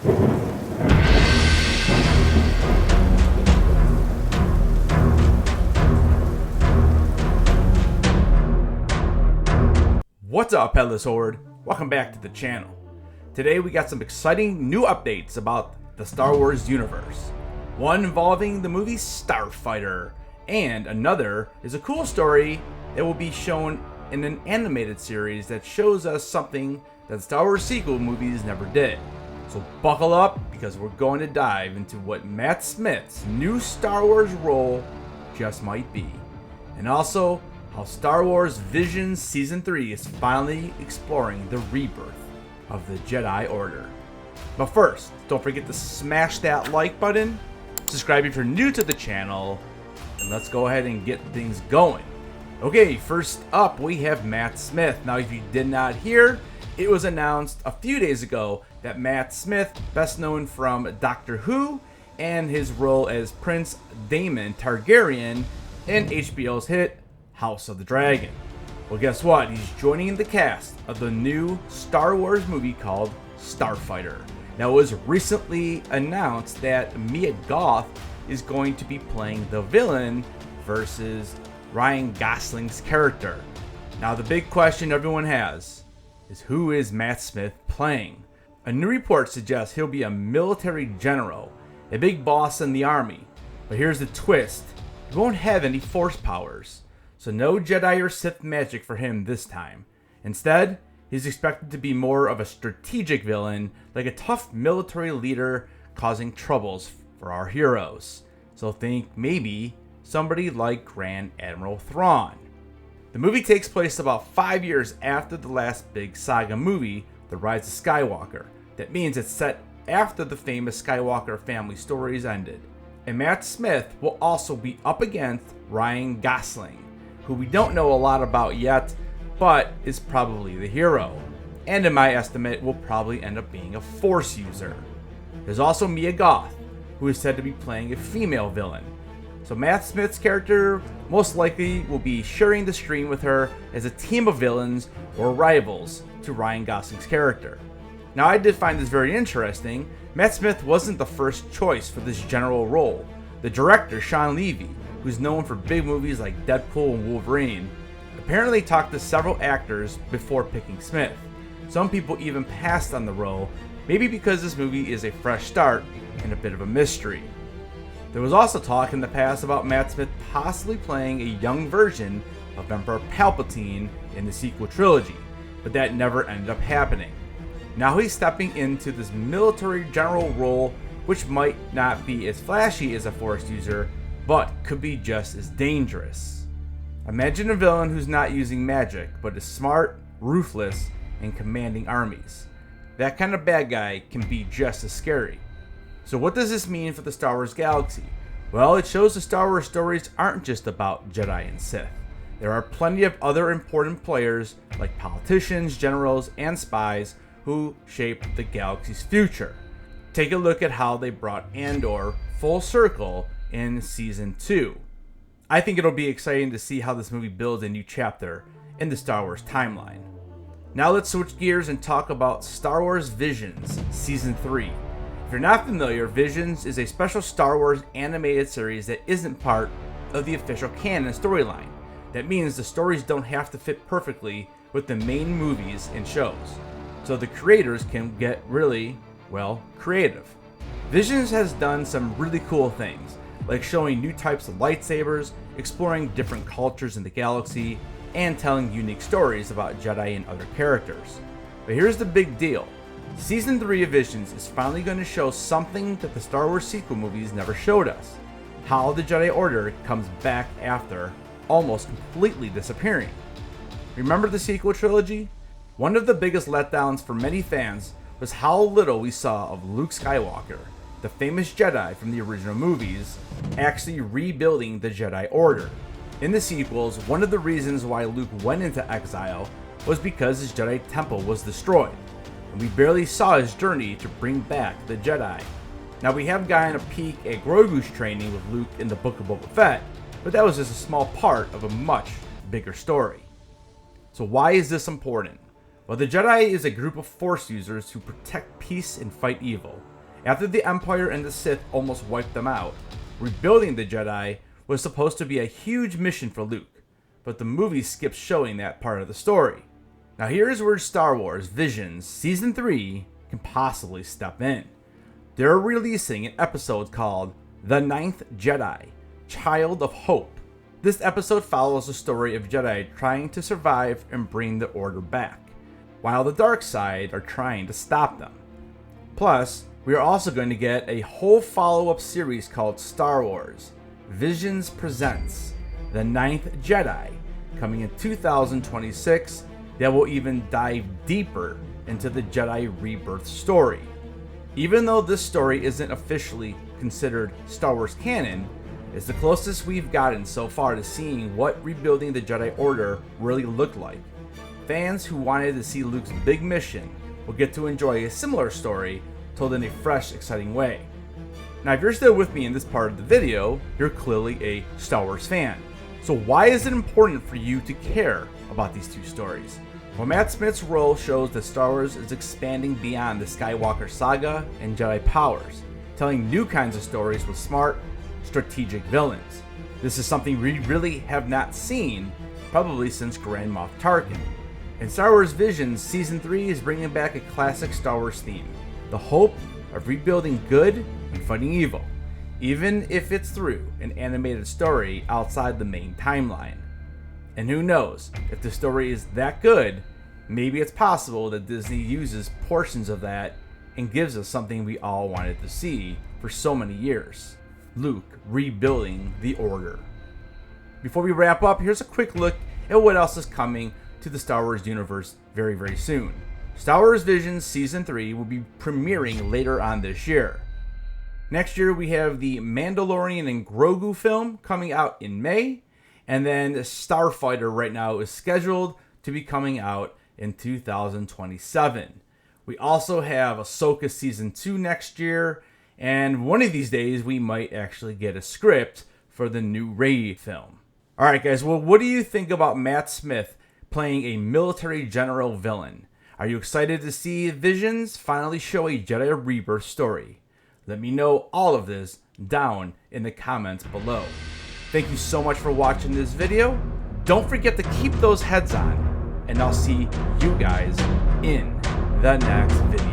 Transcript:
What's up, Headless Horde? Welcome back to the channel. Today we got some exciting new updates about the Star Wars universe. One involving the movie Starfighter, and another is a cool story that will be shown in an animated series that shows us something that the Star Wars sequel movies never did. So buckle up, because we're going to dive into what Matt Smith's new Star Wars role just might be. And also, how Star Wars Visions Season 3 is finally exploring the rebirth of the Jedi Order. But first, don't forget to smash that like button, subscribe if you're new to the channel, and let's go ahead and get things going. Okay, first up we have Matt Smith. Now, if you did not hear, it was announced a few days ago that Matt Smith, best known from Doctor Who and his role as Prince Daemon Targaryen in HBO's hit House of the Dragon. Well, guess what? He's joining the cast of the new Star Wars movie called Starfighter. Now, it was recently announced that Mia Goth is going to be playing the villain versus Ryan Gosling's character. Now, the big question everyone has is, who is Matt Smith playing? A new report suggests he'll be a military general, a big boss in the army. But here's the twist: he won't have any force powers. So no Jedi or Sith magic for him this time. Instead, he's expected to be more of a strategic villain, like a tough military leader causing troubles for our heroes. So think maybe somebody like Grand Admiral Thrawn. The movie takes place about 5 years after the last big saga movie, The Rise of Skywalker. That means it's set after the famous Skywalker family stories ended. And Matt Smith will also be up against Ryan Gosling, who we don't know a lot about yet, but is probably the hero, and in my estimate will probably end up being a Force user. There's also Mia Goth, who is said to be playing a female villain. So Matt Smith's character most likely will be sharing the screen with her as a team of villains or rivals to Ryan Gosling's character. Now, I did find this very interesting. Matt Smith wasn't the first choice for this general role. The director, Shawn Levy, who's known for big movies like Deadpool and Wolverine, apparently talked to several actors before picking Smith. Some people even passed on the role, maybe because this movie is a fresh start and a bit of a mystery. There was also talk in the past about Matt Smith possibly playing a young version of Emperor Palpatine in the sequel trilogy, but that never ended up happening. Now he's stepping into this military general role, which might not be as flashy as a Force user, but could be just as dangerous. Imagine a villain who's not using magic, but is smart, ruthless, and commanding armies. That kind of bad guy can be just as scary. So what does this mean for the Star Wars galaxy? Well, it shows the Star Wars stories aren't just about Jedi and Sith. There are plenty of other important players, like politicians, generals, and spies, who shape the galaxy's future. Take a look at how they brought Andor full circle in Season 2. I think it'll be exciting to see how this movie builds a new chapter in the Star Wars timeline. Now let's switch gears and talk about Star Wars Visions Season 3. If you're not familiar, Visions is a special Star Wars animated series that isn't part of the official canon storyline. That means the stories don't have to fit perfectly with the main movies and shows. So the creators can get really, creative. Visions has done some really cool things, like showing new types of lightsabers, exploring different cultures in the galaxy, and telling unique stories about Jedi and other characters. But here's the big deal. Season 3 of Visions is finally going to show something that the Star Wars sequel movies never showed us: how the Jedi Order comes back after almost completely disappearing. Remember the sequel trilogy? One of the biggest letdowns for many fans was how little we saw of Luke Skywalker, the famous Jedi from the original movies, actually rebuilding the Jedi Order. In the sequels, one of the reasons why Luke went into exile was because his Jedi temple was destroyed, and we barely saw his journey to bring back the Jedi. Now, we have gotten a peek at Grogu's training with Luke in the Book of Boba Fett, but that was just a small part of a much bigger story. So why is this important? Well, the Jedi is a group of Force users who protect peace and fight evil. After the Empire and the Sith almost wiped them out, rebuilding the Jedi was supposed to be a huge mission for Luke, but the movie skips showing that part of the story. Now here's where Star Wars Visions Season 3 can possibly step in. They're releasing an episode called The Ninth Jedi, Child of Hope. This episode follows the story of Jedi trying to survive and bring the Order back, while the dark side are trying to stop them. Plus, we are also going to get a whole follow-up series called Star Wars Visions Presents The Ninth Jedi, coming in 2026, that will even dive deeper into the Jedi Rebirth story. Even though this story isn't officially considered Star Wars canon, it's the closest we've gotten so far to seeing what rebuilding the Jedi Order really looked like. Fans who wanted to see Luke's big mission will get to enjoy a similar story told in a fresh, exciting way. Now, if you're still with me in this part of the video, you're clearly a Star Wars fan. So why is it important for you to care about these two stories? Well, Matt Smith's role shows that Star Wars is expanding beyond the Skywalker saga and Jedi powers, telling new kinds of stories with smart, strategic villains. This is something we really have not seen, probably since Grand Moff Tarkin. And Star Wars Visions Season 3 is bringing back a classic Star Wars theme, the hope of rebuilding good and fighting evil, even if it's through an animated story outside the main timeline. And who knows, if the story is that good, maybe it's possible that Disney uses portions of that and gives us something we all wanted to see for so many years: Luke rebuilding the Order. Before we wrap up, here's a quick look at what else is coming to the Star Wars universe very, very soon. Star Wars Visions Season 3 will be premiering later on this year. Next year we have the Mandalorian and Grogu film coming out in May, and then Starfighter right now is scheduled to be coming out in 2027. We also have Ahsoka Season 2 next year, and one of these days we might actually get a script for the new Rey film. Alright guys, well, what do you think about Matt Smith playing a military general villain? Are you excited to see Visions finally show a Jedi Rebirth story? Let me know all of this down in the comments below. Thank you so much for watching this video. Don't forget to keep those heads on, and I'll see you guys in the next video.